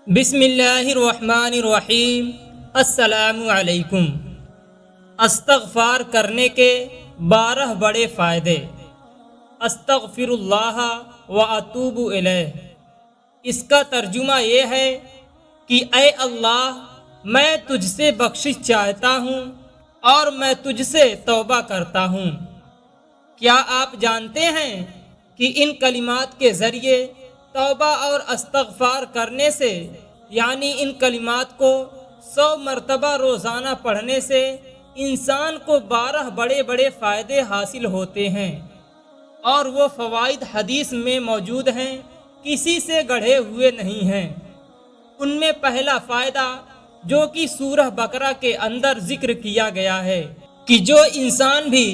بسم اللہ الرحمن الرحیم۔ السلام علیکم۔ استغفار کرنے کے 12 بڑے فائدے۔ استغفر اللہ و اتوب الیہ۔ اس کا ترجمہ یہ ہے کہ اے اللہ، میں تجھ سے بخشش چاہتا ہوں اور میں تجھ سے توبہ کرتا ہوں۔ کیا آپ جانتے ہیں کہ ان کلمات کے ذریعے توبہ اور استغفار کرنے سے، یعنی ان کلمات کو 100 مرتبہ روزانہ پڑھنے سے انسان کو 12 بڑے بڑے فائدے حاصل ہوتے ہیں، اور وہ فوائد حدیث میں موجود ہیں، کسی سے گڑھے ہوئے نہیں ہیں۔ ان میں پہلا فائدہ جو کہ سورہ بقرہ کے اندر ذکر کیا گیا ہے کہ جو انسان بھی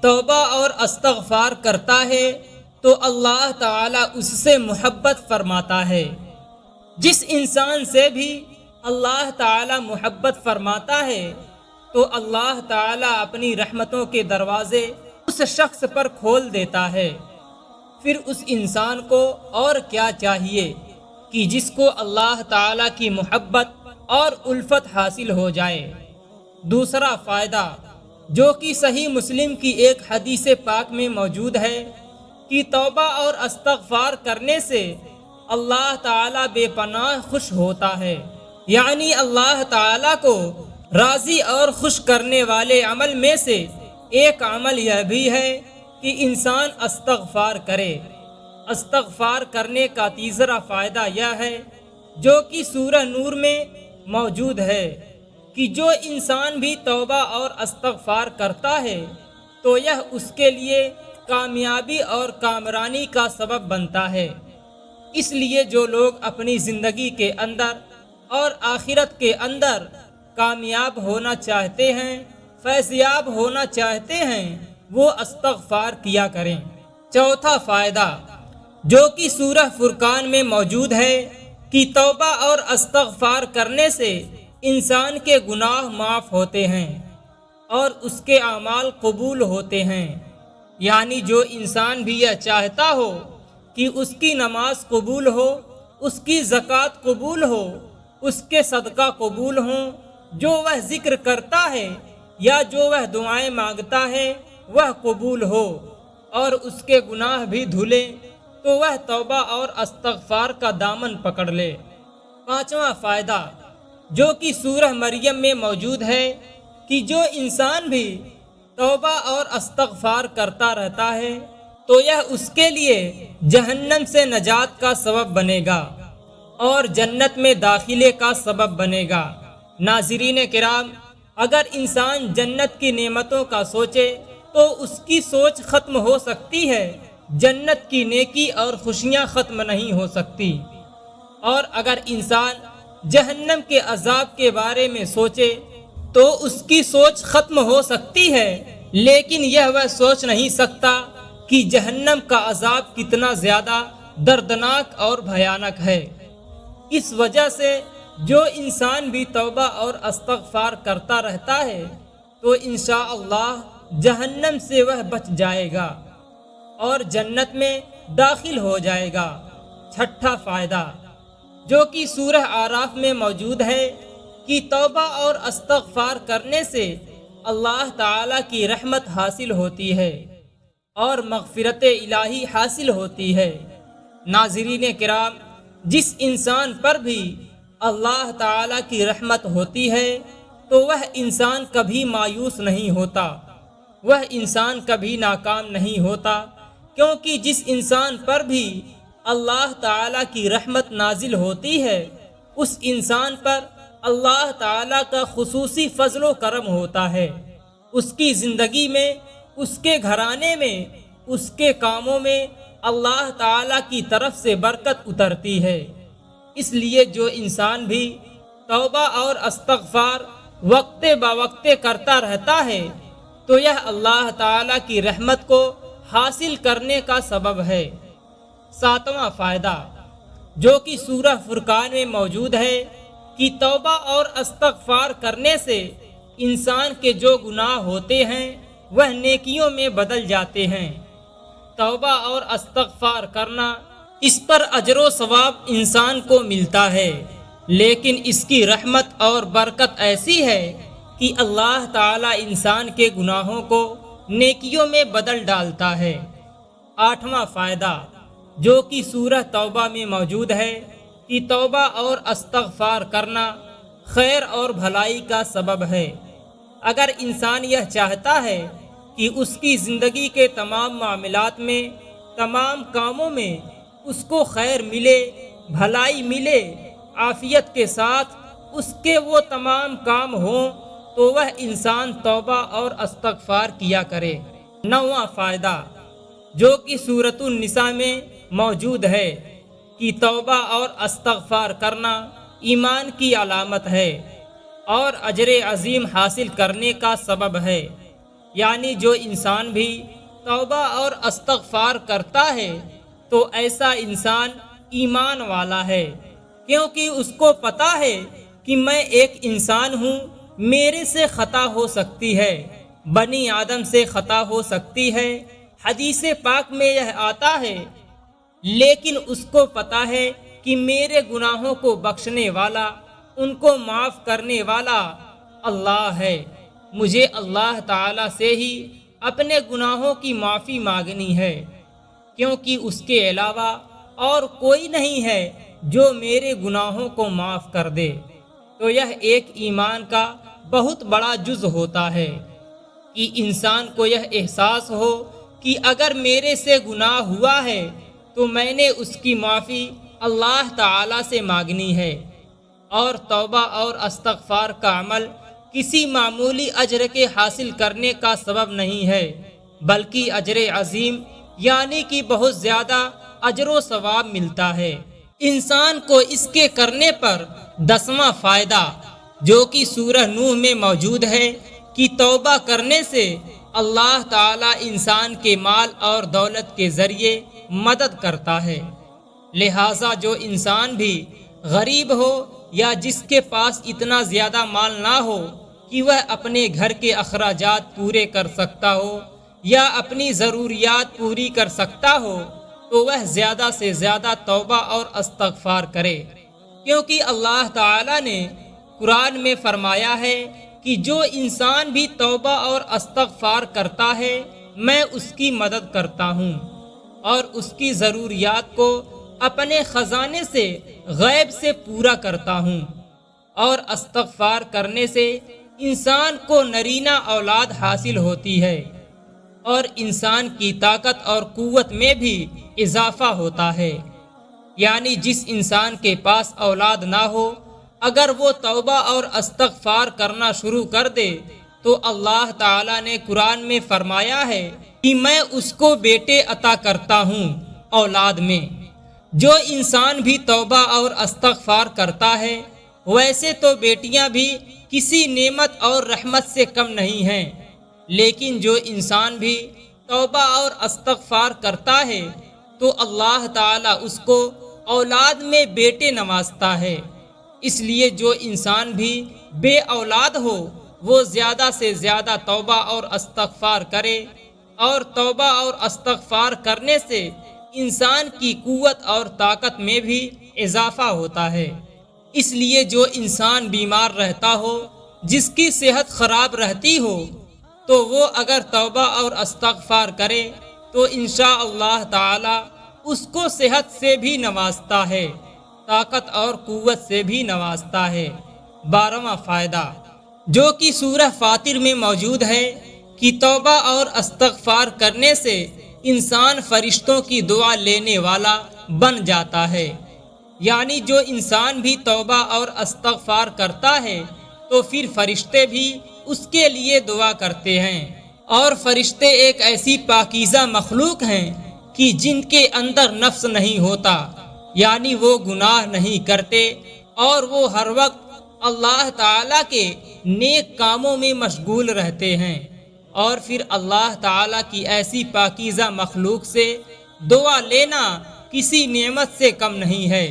توبہ اور استغفار کرتا ہے تو اللہ تعالیٰ اس سے محبت فرماتا ہے۔ جس انسان سے بھی اللہ تعالیٰ محبت فرماتا ہے تو اللہ تعالیٰ اپنی رحمتوں کے دروازے اس شخص پر کھول دیتا ہے۔ پھر اس انسان کو اور کیا چاہیے کہ جس کو اللہ تعالیٰ کی محبت اور الفت حاصل ہو جائے۔ دوسرا فائدہ جو کہ صحیح مسلم کی ایک حدیث پاک میں موجود ہے کہ توبہ اور استغفار کرنے سے اللہ تعالیٰ بے پناہ خوش ہوتا ہے، یعنی اللہ تعالیٰ کو راضی اور خوش کرنے والے عمل میں سے ایک عمل یہ بھی ہے کہ انسان استغفار کرے۔ استغفار کرنے کا تیسرا فائدہ یہ ہے جو کہ سورہ نور میں موجود ہے کہ جو انسان بھی توبہ اور استغفار کرتا ہے تو یہ اس کے لیے کامیابی اور کامرانی کا سبب بنتا ہے۔ اس لیے جو لوگ اپنی زندگی کے اندر اور آخرت کے اندر کامیاب ہونا چاہتے ہیں، فیضیاب ہونا چاہتے ہیں، وہ استغفار کیا کریں۔ چوتھا فائدہ جو کہ سورہ فرقان میں موجود ہے کہ توبہ اور استغفار کرنے سے انسان کے گناہ معاف ہوتے ہیں اور اس کے اعمال قبول ہوتے ہیں، یعنی جو انسان بھی یہ چاہتا ہو کہ اس کی نماز قبول ہو، اس کی زکوٰۃ قبول ہو، اس کے صدقہ قبول ہوں، جو وہ ذکر کرتا ہے یا جو وہ دعائیں مانگتا ہے وہ قبول ہو اور اس کے گناہ بھی دھلے، تو وہ توبہ اور استغفار کا دامن پکڑ لے۔ پانچواں فائدہ جو کہ سورہ مریم میں موجود ہے کہ جو انسان بھی توبہ اور استغفار کرتا رہتا ہے تو یہ اس کے لیے جہنم سے نجات کا سبب بنے گا اور جنت میں داخلے کا سبب بنے گا۔ ناظرین کرام، اگر انسان جنت کی نعمتوں کا سوچے تو اس کی سوچ ختم ہو سکتی ہے، جنت کی نیکی اور خوشیاں ختم نہیں ہو سکتی۔ اور اگر انسان جہنم کے عذاب کے بارے میں سوچے تو اس کی سوچ ختم ہو سکتی ہے، لیکن یہ وہ سوچ نہیں سکتا کہ جہنم کا عذاب کتنا زیادہ دردناک اور بھیانک ہے۔ اس وجہ سے جو انسان بھی توبہ اور استغفار کرتا رہتا ہے تو انشاءاللہ جہنم سے وہ بچ جائے گا اور جنت میں داخل ہو جائے گا۔ چھٹا فائدہ جو کہ سورہ اعراف میں موجود ہے کہ توبہ اور استغفار کرنے سے اللہ تعالیٰ کی رحمت حاصل ہوتی ہے اور مغفرت الہی حاصل ہوتی ہے۔ ناظرین کرام، جس انسان پر بھی اللہ تعالیٰ کی رحمت ہوتی ہے تو وہ انسان کبھی مایوس نہیں ہوتا، وہ انسان کبھی ناکام نہیں ہوتا، کیونکہ جس انسان پر بھی اللہ تعالیٰ کی رحمت نازل ہوتی ہے اس انسان پر اللہ تعالیٰ کا خصوصی فضل و کرم ہوتا ہے، اس کی زندگی میں، اس کے گھرانے میں، اس کے کاموں میں اللہ تعالیٰ کی طرف سے برکت اترتی ہے۔ اس لیے جو انسان بھی توبہ اور استغفار وقت بوقت کرتا رہتا ہے تو یہ اللہ تعالیٰ کی رحمت کو حاصل کرنے کا سبب ہے۔ ساتواں فائدہ جو کہ سورہ فرقان میں موجود ہے کہ توبہ اور استغفار کرنے سے انسان کے جو گناہ ہوتے ہیں وہ نیکیوں میں بدل جاتے ہیں۔ توبہ اور استغفار کرنا، اس پر اجر و ثواب انسان کو ملتا ہے، لیکن اس کی رحمت اور برکت ایسی ہے کہ اللہ تعالیٰ انسان کے گناہوں کو نیکیوں میں بدل ڈالتا ہے۔ آٹھواں فائدہ جو کہ سورہ توبہ میں موجود ہے کہ توبہ اور استغفار کرنا خیر اور بھلائی کا سبب ہے۔ اگر انسان یہ چاہتا ہے کہ اس کی زندگی کے تمام معاملات میں، تمام کاموں میں اس کو خیر ملے، بھلائی ملے، عافیت کے ساتھ اس کے وہ تمام کام ہوں، تو وہ انسان توبہ اور استغفار کیا کرے۔ نوواں فائدہ جو کہ سورۃ النساء میں موجود ہے کہ توبہ اور استغفار کرنا ایمان کی علامت ہے اور اجر عظیم حاصل کرنے کا سبب ہے۔ یعنی جو انسان بھی توبہ اور استغفار کرتا ہے تو ایسا انسان ایمان والا ہے، کیونکہ اس کو پتہ ہے کہ میں ایک انسان ہوں، میرے سے خطا ہو سکتی ہے، بنی آدم سے خطا ہو سکتی ہے۔ حدیث پاک میں یہ آتا ہے، لیکن اس کو پتہ ہے کہ میرے گناہوں کو بخشنے والا، ان کو معاف کرنے والا اللہ ہے۔ مجھے اللہ تعالیٰ سے ہی اپنے گناہوں کی معافی مانگنی ہے، کیونکہ اس کے علاوہ اور کوئی نہیں ہے جو میرے گناہوں کو معاف کر دے۔ تو یہ ایک ایمان کا بہت بڑا جز ہوتا ہے کہ انسان کو یہ احساس ہو کہ اگر میرے سے گناہ ہوا ہے تو میں نے اس کی معافی اللہ تعالیٰ سے مانگنی ہے۔ اور توبہ اور استغفار کا عمل کسی معمولی اجر کے حاصل کرنے کا سبب نہیں ہے، بلکہ اجر عظیم یعنی کہ بہت زیادہ اجر و ثواب ملتا ہے انسان کو اس کے کرنے پر۔ 10واں فائدہ جو کہ سورہ نوح میں موجود ہے کہ توبہ کرنے سے اللہ تعالیٰ انسان کے مال اور دولت کے ذریعے مدد کرتا ہے۔ لہٰذا جو انسان بھی غریب ہو یا جس کے پاس اتنا زیادہ مال نہ ہو کہ وہ اپنے گھر کے اخراجات پورے کر سکتا ہو یا اپنی ضروریات پوری کر سکتا ہو، تو وہ زیادہ سے زیادہ توبہ اور استغفار کرے، کیونکہ اللہ تعالیٰ نے قرآن میں فرمایا ہے کہ جو انسان بھی توبہ اور استغفار کرتا ہے میں اس کی مدد کرتا ہوں اور اس کی ضروریات کو اپنے خزانے سے غیب سے پورا کرتا ہوں۔ اور استغفار کرنے سے انسان کو نرینہ اولاد حاصل ہوتی ہے اور انسان کی طاقت اور قوت میں بھی اضافہ ہوتا ہے۔ یعنی جس انسان کے پاس اولاد نہ ہو، اگر وہ توبہ اور استغفار کرنا شروع کر دے تو اللہ تعالیٰ نے قرآن میں فرمایا ہے کہ میں اس کو بیٹے عطا کرتا ہوں اولاد میں۔ جو انسان بھی توبہ اور استغفار کرتا ہے ویسے تو بیٹیاں بھی کسی نعمت اور رحمت سے کم نہیں ہیں، لیکن جو انسان بھی توبہ اور استغفار کرتا ہے تو اللہ تعالیٰ اس کو اولاد میں بیٹے نوازتا ہے۔ اس لیے جو انسان بھی بے اولاد ہو وہ زیادہ سے زیادہ توبہ اور استغفار کرے، اور توبہ اور استغفار کرنے سے انسان کی قوت اور طاقت میں بھی اضافہ ہوتا ہے۔ اس لیے جو انسان بیمار رہتا ہو، جس کی صحت خراب رہتی ہو، تو وہ اگر توبہ اور استغفار کرے تو انشاءاللہ تعالی اس کو صحت سے بھی نوازتا ہے، طاقت اور قوت سے بھی نوازتا ہے۔ 12واں فائدہ جو کہ سورہ فاطر میں موجود ہے کہ توبہ اور استغفار کرنے سے انسان فرشتوں کی دعا لینے والا بن جاتا ہے۔ یعنی جو انسان بھی توبہ اور استغفار کرتا ہے تو پھر فرشتے بھی اس کے لیے دعا کرتے ہیں، اور فرشتے ایک ایسی پاکیزہ مخلوق ہیں کہ جن کے اندر نفس نہیں ہوتا، یعنی وہ گناہ نہیں کرتے اور وہ ہر وقت اللہ تعالیٰ کے نیک کاموں میں مشغول رہتے ہیں۔ اور پھر اللہ تعالیٰ کی ایسی پاکیزہ مخلوق سے دعا لینا کسی نعمت سے کم نہیں ہے۔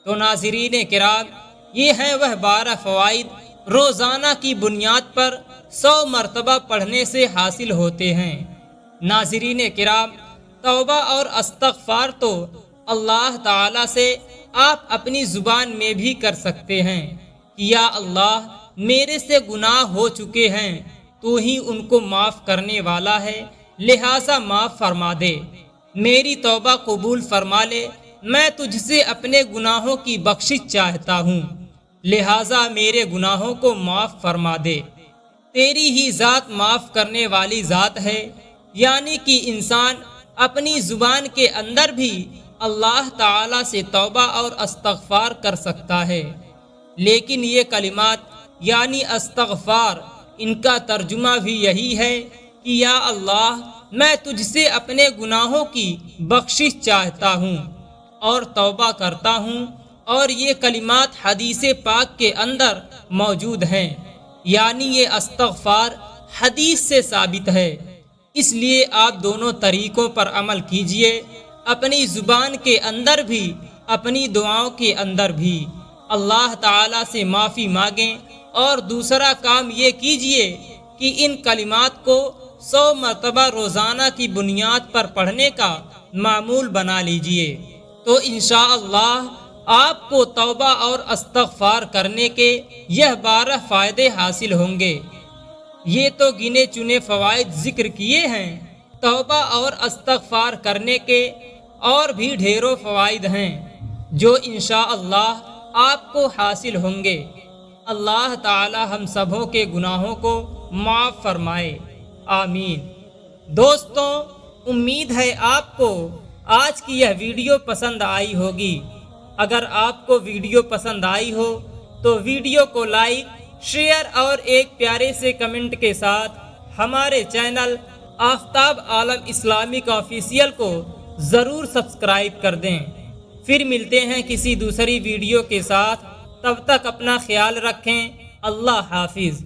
تو ناظرین کرام، یہ ہیں وہ 12 فوائد روزانہ کی بنیاد پر 100 مرتبہ پڑھنے سے حاصل ہوتے ہیں۔ ناظرین کرام، توبہ اور استغفار تو اللہ تعالیٰ سے آپ اپنی زبان میں بھی کر سکتے ہیں کہ یا اللہ میرے سے گناہ ہو چکے ہیں، تو ہی ان کو معاف کرنے والا ہے، لہٰذا معاف فرما دے، میری توبہ قبول فرما لے، میں تجھ سے اپنے گناہوں کی بخشش چاہتا ہوں، لہٰذا میرے گناہوں کو معاف فرما دے۔ تیری ہی ذات معاف کرنے والی ذات ہے، یعنی کہ انسان اپنی زبان کے اندر بھی اللہ تعالی سے توبہ اور استغفار کر سکتا ہے، لیکن یہ کلمات یعنی استغفار، ان کا ترجمہ بھی یہی ہے کہ یا اللہ میں تجھ سے اپنے گناہوں کی بخشش چاہتا ہوں اور توبہ کرتا ہوں، اور یہ کلمات حدیث پاک کے اندر موجود ہیں، یعنی یہ استغفار حدیث سے ثابت ہے۔ اس لیے آپ دونوں طریقوں پر عمل کیجئے، اپنی زبان کے اندر بھی، اپنی دعاؤں کے اندر بھی اللہ تعالیٰ سے معافی مانگیں، اور دوسرا کام یہ کیجئے کہ ان کلمات کو 100 مرتبہ روزانہ کی بنیاد پر پڑھنے کا معمول بنا لیجئے، تو انشاءاللہ آپ کو توبہ اور استغفار کرنے کے یہ 12 فائدے حاصل ہوں گے۔ یہ تو گنے چنے فوائد ذکر کیے ہیں، توبہ اور استغفار کرنے کے اور بھی ڈھیروں فوائد ہیں جو انشاءاللہ آپ کو حاصل ہوں گے۔ اللہ تعالی ہم سبوں کے گناہوں کو معاف فرمائے، آمین۔ دوستوں، امید ہے آپ کو آج کی یہ ویڈیو پسند آئی ہوگی۔ اگر آپ کو ویڈیو پسند آئی ہو تو ویڈیو کو لائک، شیئر اور ایک پیارے سے کمنٹ کے ساتھ ہمارے channel Aftab Alam Islamic official کو ضرور سبسکرائب کر دیں۔ پھر ملتے ہیں کسی دوسری ویڈیو کے ساتھ، تب تک اپنا خیال رکھیں، اللہ حافظ۔